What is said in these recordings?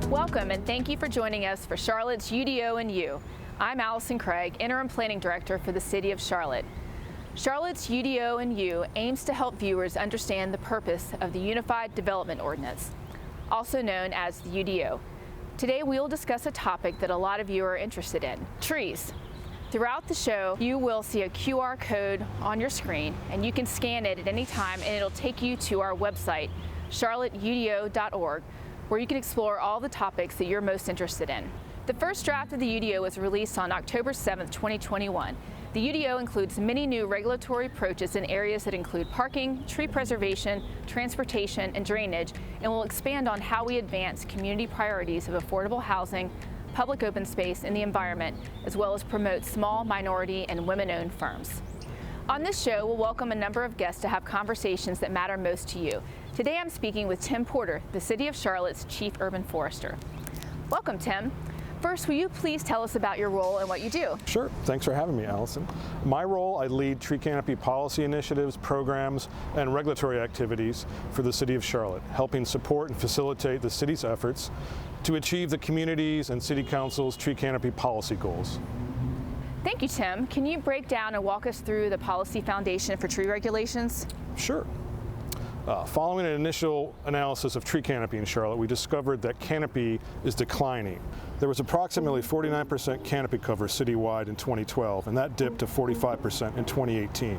Welcome and thank you for joining us for Charlotte's UDO and You. I'm Allison Craig, Interim Planning Director for the City of Charlotte. Charlotte's UDO and You aims to help viewers understand the purpose of the Unified Development Ordinance, also known as the UDO. Today we will discuss a topic that a lot of you are interested in, trees. Throughout the show, you will see a QR code on your screen and you can scan it at any time and it'll take you to our website, charlotteudo.org, where you can explore all the topics that you're most interested in. The first draft of the UDO was released on October 7th, 2021. The UDO includes many new regulatory approaches in areas that include parking, tree preservation, transportation, and drainage, and will expand on how we advance community priorities of affordable housing, public open space, and the environment, as well as promote small, minority, and women-owned firms. On this show, we'll welcome a number of guests to have conversations that matter most to you. Today I'm speaking with Tim Porter, the City of Charlotte's Chief Urban Forester. Welcome, Tim. First, will you please tell us about your role and what you do? Sure. Thanks for having me, Allison. My role, I lead tree canopy policy initiatives, programs, and regulatory activities for the City of Charlotte, helping support and facilitate the city's efforts to achieve the community's and City Council's tree canopy policy goals. Thank you, Tim. Can you break down and walk us through the policy foundation for tree regulations? Sure. Following an initial analysis of tree canopy in Charlotte, we discovered that canopy is declining. There was approximately 49% canopy cover citywide in 2012, and that dipped to 45% in 2018.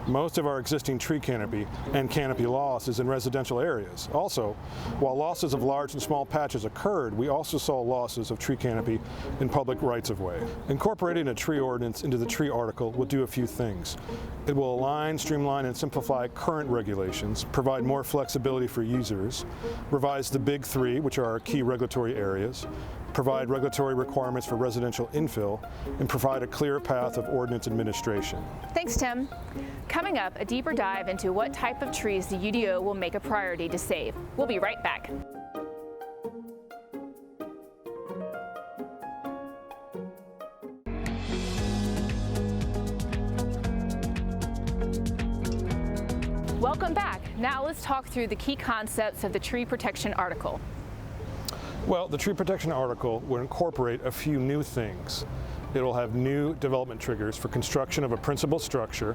Most of our existing tree canopy and canopy loss is in residential areas. Also, while losses of large and small patches occurred, we also saw losses of tree canopy in public rights-of-way. Incorporating a tree ordinance into the tree article will do a few things. It will align, streamline, and simplify current regulations, provide more flexibility for users, revise the big three, which are our key regulatory areas, provide regulatory requirements for residential infill, and provide a clear path of ordinance administration. Thanks, Tim. Coming up, a deeper dive into what type of trees the UDO will make a priority to save. We'll be right back. Welcome back. Now let's talk through the key concepts of the tree protection article. Well, the tree protection article will incorporate a few new things. It will have new development triggers for construction of a principal structure,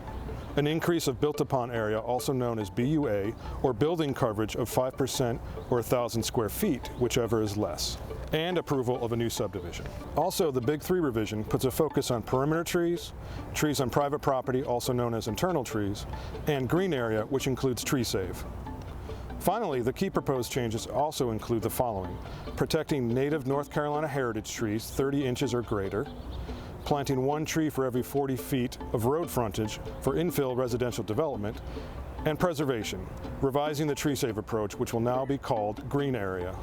an increase of built-upon area, also known as BUA, or building coverage of 5% or 1,000 square feet, whichever is less, and approval of a new subdivision. Also, the Big Three revision puts a focus on perimeter trees, trees on private property, also known as internal trees, and green area, which includes tree save. Finally, the key proposed changes also include the following: protecting native North Carolina heritage trees 30 inches or greater, planting 1 tree for every 40 feet of road frontage for infill residential development, and preservation, revising the tree save approach, which will now be called green area.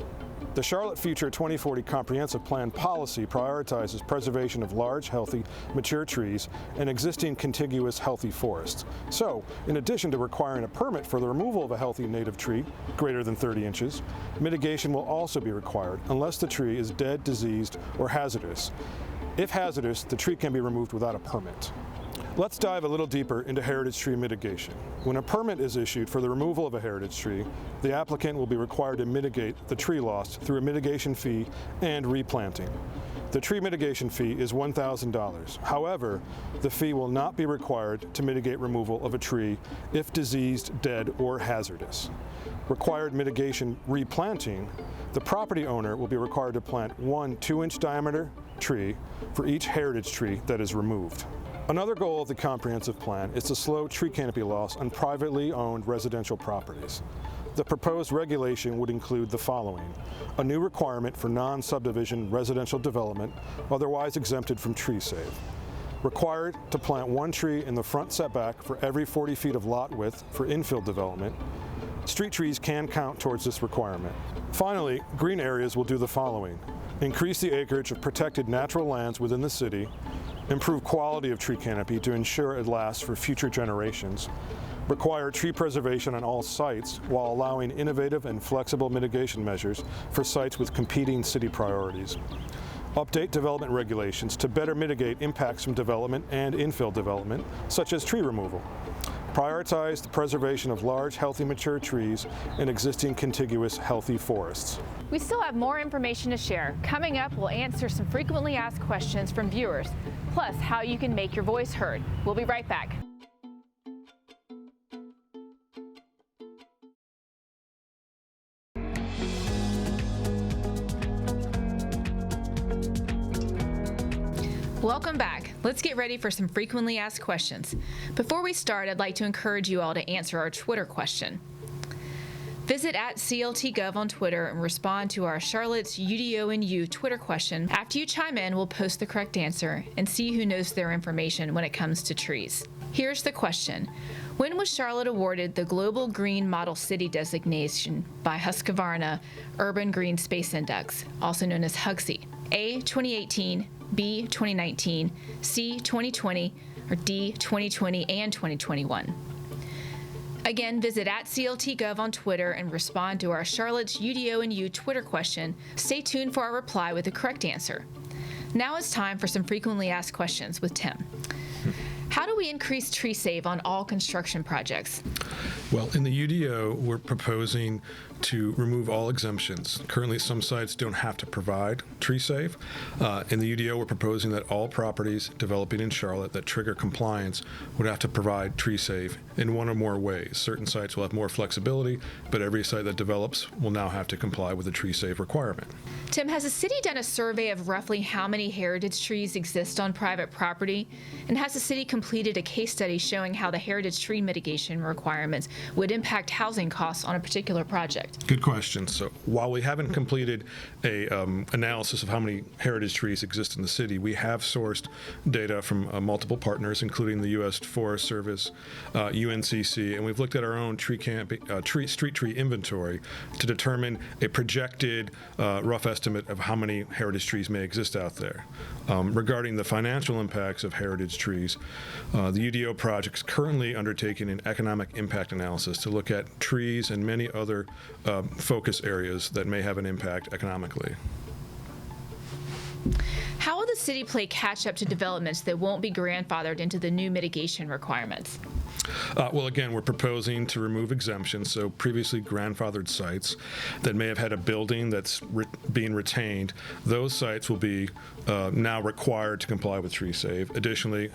The Charlotte Future 2040 Comprehensive Plan policy prioritizes preservation of large, healthy, mature trees and existing contiguous healthy forests. So, in addition to requiring a permit for the removal of a healthy native tree greater than 30 inches, mitigation will also be required unless the tree is dead, diseased, or hazardous. If hazardous, the tree can be removed without a permit. Let's dive a little deeper into heritage tree mitigation. When a permit is issued for the removal of a heritage tree, the applicant will be required to mitigate the tree loss through a mitigation fee and replanting. The tree mitigation fee is $1,000. However, the fee will not be required to mitigate removal of a tree if diseased, dead, or hazardous. Required mitigation replanting, the property owner will be required to plant 1 2-inch diameter tree for each heritage tree that is removed. Another goal of the comprehensive plan is to slow tree canopy loss on privately owned residential properties. The proposed regulation would include the following: a new requirement for non-subdivision residential development otherwise exempted from tree save. Required to plant 1 tree in the front setback for every 40 feet of lot width for infill development. Street trees can count towards this requirement. Finally, green areas will do the following: increase the acreage of protected natural lands within the city, improve quality of tree canopy to ensure it lasts for future generations, require tree preservation on all sites while allowing innovative and flexible mitigation measures for sites with competing city priorities, update development regulations to better mitigate impacts from development and infill development, such as tree removal, Prioritize the preservation of large, healthy, mature trees and existing contiguous, healthy forests. We still have more information to share. Coming up, we'll answer some frequently asked questions from viewers, plus how you can make your voice heard. We'll be right back. Welcome back. Let's get ready for some frequently asked questions. Before we start, I'd like to encourage you all to answer our Twitter question. Visit @CLTGov on Twitter and respond to our Charlotte's UDO and U Twitter question. After you chime in, we'll post the correct answer and see who knows their information when it comes to trees. Here's the question. When was Charlotte awarded the Global Green Model City designation by Husqvarna Urban Green Space Index, also known as HUGSI? A, 2018, B, 2019, C, 2020, or D, 2020 and 2021? Again, visit @CLTGov on Twitter and respond to our Charlotte's UDO and U Twitter question. Stay tuned for our reply with the correct answer. Now it's time for some frequently asked questions with Tim. How do we increase tree save on all construction projects? Well, in the UDO, we're proposing to remove all exemptions. Currently, some sites don't have to provide tree save. In the UDO, we're proposing that all properties developing in Charlotte that trigger compliance would have to provide tree save in one or more ways. Certain sites will have more flexibility, but every site that develops will now have to comply with the tree save requirement. Tim, has the city done a survey of roughly how many heritage trees exist on private property? And has the city completed a case study showing how the heritage tree mitigation requirements would impact housing costs on a particular project? Good question. So while we haven't completed a analysis of how many heritage trees exist in the city, we have sourced data from multiple partners, including the U.S. Forest Service, UNCC, and we've looked at our own street tree inventory to determine a projected rough estimate of how many heritage trees may exist out there. Regarding the financial impacts of heritage trees, the UDO project is currently undertaking an economic impact analysis to look at trees and many other focus areas that may have an impact economically. How will the city play catch up to developments that won't be grandfathered into the new mitigation requirements? Well, again, we're proposing to remove exemptions, so previously grandfathered sites that may have had a building that's being retained, those sites will be now required to comply with tree save. Additionally,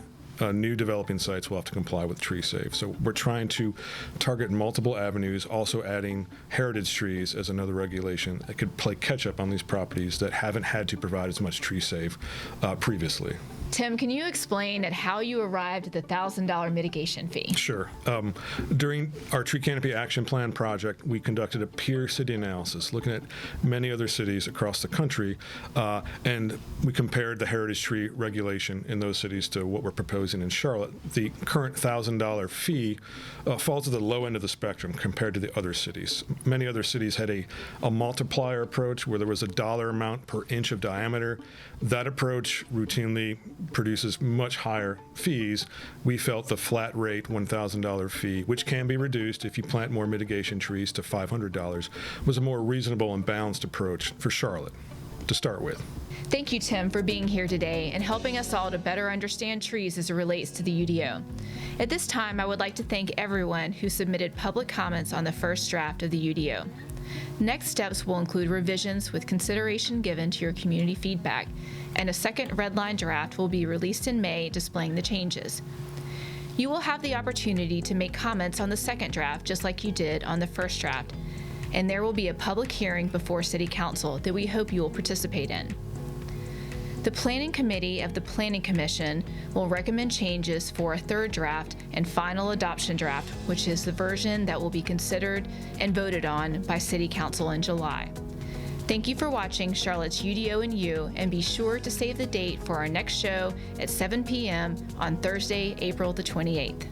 new developing sites will have to comply with tree save. So we're trying to target multiple avenues, also adding heritage trees as another regulation that could play catch up on these properties that haven't had to provide as much tree save previously. Tim, can you explain how you arrived at the $1,000 mitigation fee? Sure. During our Tree Canopy Action Plan project, we conducted a peer city analysis looking at many other cities across the country, and we compared the heritage tree regulation in those cities to what we're proposing in Charlotte. The current $1,000 fee falls at the low end of the spectrum compared to the other cities. Many other cities had a multiplier approach where there was a dollar amount per inch of diameter. That approach routinely produces much higher fees. We felt the flat rate $1,000 fee, which can be reduced if you plant more mitigation trees to $500, was a more reasonable and balanced approach for Charlotte to start with. Thank you, Tim, for being here today and helping us all to better understand trees as it relates to the UDO. At this time, I would like to thank everyone who submitted public comments on the first draft of the UDO. Next steps will include revisions with consideration given to your community feedback, and a second redline draft will be released in May displaying the changes. You will have the opportunity to make comments on the second draft just like you did on the first draft, and there will be a public hearing before City Council that we hope you will participate in. The Planning Committee of the Planning Commission will recommend changes for a third draft and final adoption draft, which is the version that will be considered and voted on by City Council in July. Thank you for watching Charlotte's UDO and U, and be sure to save the date for our next show at 7 p.m. on Thursday, April the 28th.